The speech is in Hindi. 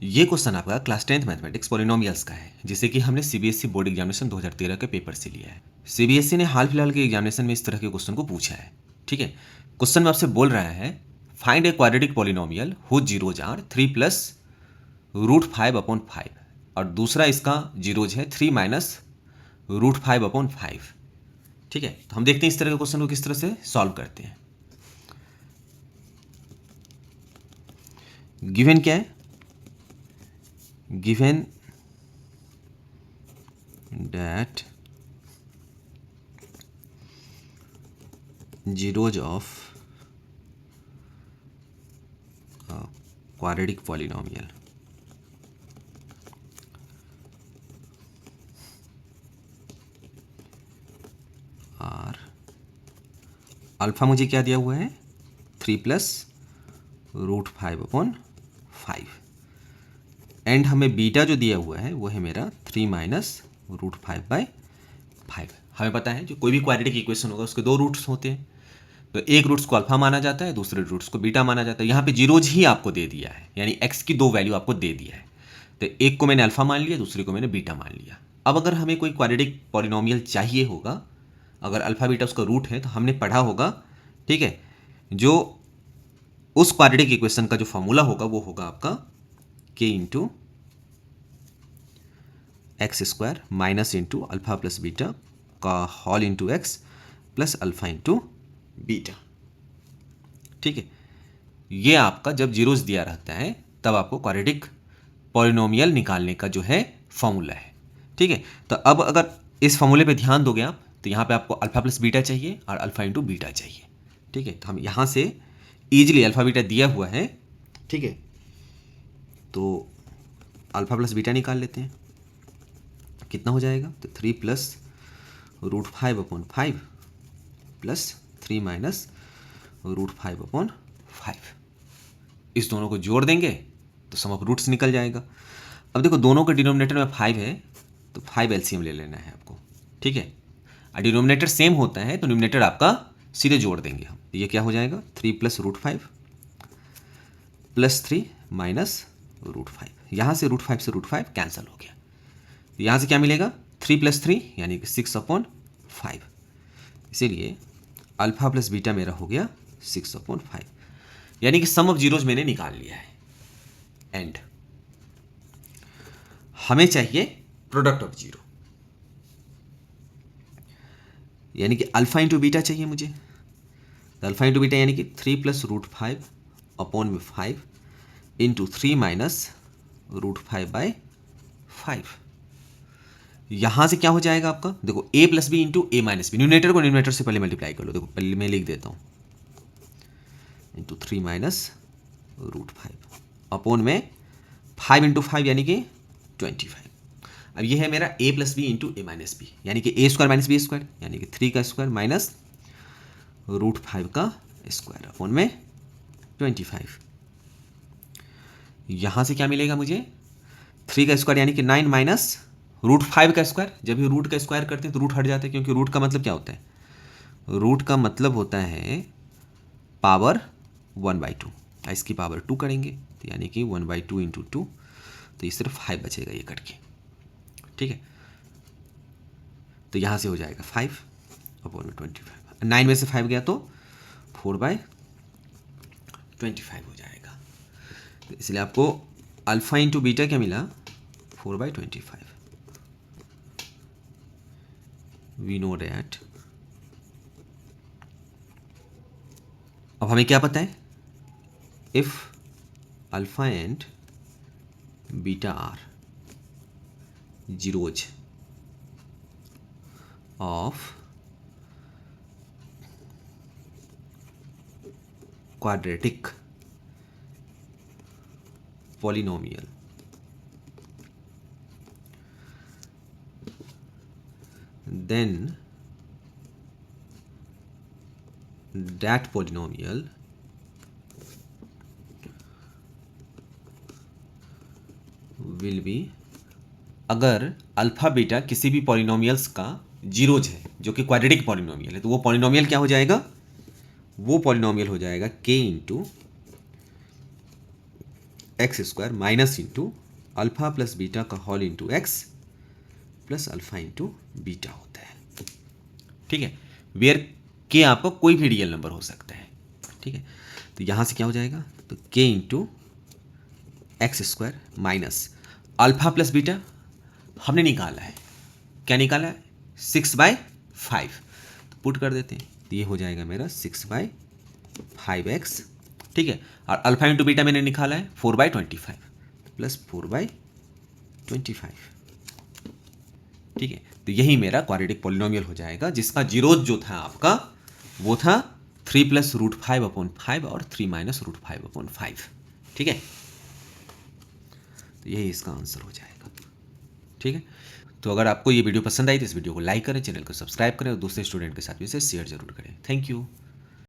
ये क्वेश्चन आपका क्लास 10th मैथमेटिक्स पॉलिनोमियल्स का है, जिसे कि हमने सीबीएसई बोर्ड एग्जामिनेशन 2013 के पेपर से लिया है। सीबीएसई ने हाल फिलहाल के एग्जामिनेशन में इस तरह के क्वेश्चन को पूछा है। ठीक है, क्वेश्चन में आपसे बोल रहा है find a quadratic polynomial whose zeros are 3 plus root 5 upon 5, और दूसरा इसका जीरोज है 3 माइनस रूट 5 अपॉन 5। ठीक है, तो हम देखते हैं इस तरह के क्वेश्चन को किस तरह से सॉल्व करते हैं। गिवन क्या है? Given that zeros of a quadratic polynomial are alpha मुझे क्या दिया हुआ है 3 प्लस रूट 5 अपॉन 5, एंड हमें बीटा जो दिया हुआ है वो है मेरा 3 माइनस रूट 5 बाई 5। हमें पता है जो कोई भी क्वाड्रेटिक इक्वेशन होगा उसके दो रूट्स होते हैं, तो एक रूट्स को अल्फा माना जाता है, दूसरे रूट्स को बीटा माना जाता है। यहाँ पे जीरोज ही आपको दे दिया है, यानी एक्स की दो वैल्यू आपको दे दिया है, तो एक को मैंने अल्फा मान लिया, दूसरे को मैंने बीटा मान लिया। अब अगर हमें कोई क्वाड्रेटिक पॉलिनोमियल चाहिए होगा, अगर अल्फा बीटा उसका रूट है, तो हमने पढ़ा होगा, ठीक है, जो उस क्वाड्रेटिक इक्वेशन का जो फॉर्मूला होगा वो होगा आपका के into x square minus into alpha plus beta का whole into x plus alpha into beta. ठीक है, ये आपका जब जीरोस दिया रहता है तब आपको क्वाड्रेटिक पॉलिनोमियल निकालने का जो है फॉर्मूला है। ठीक है, तो अब अगर इस फॉर्मूले पे ध्यान दोगे आप, तो यहाँ पे आपको अल्फा प्लस बीटा चाहिए और अल्फा इंटू बीटा चाहिए। ठीक है, तो हम यहाँ से ईजिली अल्फा बीटा दिया हुआ है, ठीक है, तो अल्फा प्लस बीटा निकाल लेते हैं। कितना हो जाएगा? तो 3 plus root 5 upon 5 plus 3 minus root 5 upon 5। इस दोनों को जोड़ देंगे तो सम ऑफ रूट्स निकल जाएगा। अब देखो दोनों के डिनोमिनेटर में 5 है, तो 5 एलसीएम ले लेना है आपको। ठीक है, डिनोमिनेटर सेम होता है तो न्यूमिनेटर आपका सीधे जोड़ देंगे हम। ये क्या हो जाएगा? 3 plus root 5 plus 3 minus root 5। यहाँ से रूट 5 से रूट 5 कैंसिल हो गया, तो यहाँ से क्या मिलेगा? 3 प्लस 3 यानी कि 6 अपॉन 5। इसीलिए अल्फा प्लस बीटा मेरा हो गया 6 अपॉन 5, यानी कि सम ऑफ जीरोज मैंने निकाल लिया है। एंड हमें चाहिए प्रोडक्ट ऑफ जीरो, यानी कि अल्फा इंटू बीटा चाहिए मुझे। तो अल्फा इंटू बीटा यानी कि 3 प्लस रूट 5 अपॉन में 5 इंटू 3 माइनस रूट 5 बाई 5। यहां से क्या हो जाएगा आपका? देखो a plus B into A minus B, numerator को न्यूमिनेटर से पहले मल्टीप्लाई कर लो। देखो पहले मैं लिख देता हूं, इंटू 3 माइनस रूट 5 अपॉन में 5 इंटू 5 यानी कि 25। अब ये है मेरा a plus B into A minus B, यानी कि A square minus B square, यानी कि 3 का स्क्वायर माइनस रूट 5 का स्क्वायर अपॉन में 25। यहां से क्या मिलेगा मुझे? 3 का स्क्वायर यानी कि 9 माइनस रूट 5 का स्क्वायर। जब भी रूट का स्क्वायर करते हैं तो रूट हट जाता है, क्योंकि रूट का मतलब क्या होता है? रूट का मतलब होता है पावर 1/2। इसकी पावर 2 करेंगे तो यानी कि 1/2 इंटू 2, तो ये सिर्फ 5 बचेगा ये कट के। ठीक है, तो यहाँ से हो जाएगा 5 अपॉन में 25। 9 में से 5 गया तो 4/25 हो जाएगा। तो इसलिए आपको अल्फा इंटू बीटा क्या मिला? 4/25। वी नो डैट, अब हमें क्या पता है? If alpha and beta are zeros of quadratic polynomial, then that polynomial will be, अगर अल्फा बीटा किसी भी पॉलिनोमियल्स का जीरोज है जो कि क्वाड्रेटिक पॉलिनोमियल है, तो वो पॉलिनोमियल क्या हो जाएगा? वो पॉलिनोमियल हो जाएगा k into x square minus into alpha plus beta का whole into x plus alpha into beta होता है। ठीक है, वेयर के आपका कोई भी रियल नंबर हो सकता है। ठीक है, तो यहाँ से क्या हो जाएगा, तो के into x square minus alpha plus beta हमने निकाला है, क्या निकाला है, 6/5, तो पुट कर देते हैं, तो ये हो जाएगा मेरा 6/5x। ठीक है, और अल्फा इंटू बीटा मैंने निकाला है 4/25 प्लस 4/25। ठीक है, तो यही मेरा क्वाड्रेटिक पॉलिनोमियल हो जाएगा, जिसका जीरोज जो था आपका वो था 3 + √5/5 और 3 - √5/5। ठीक है, तो यही इसका आंसर हो जाएगा। ठीक है, तो अगर आपको ये वीडियो पसंद आई तो इस वीडियो को लाइक करें, चैनल को सब्सक्राइब करें और दूसरे स्टूडेंट के साथ भी इसे शेयर जरूर करें। Thank you.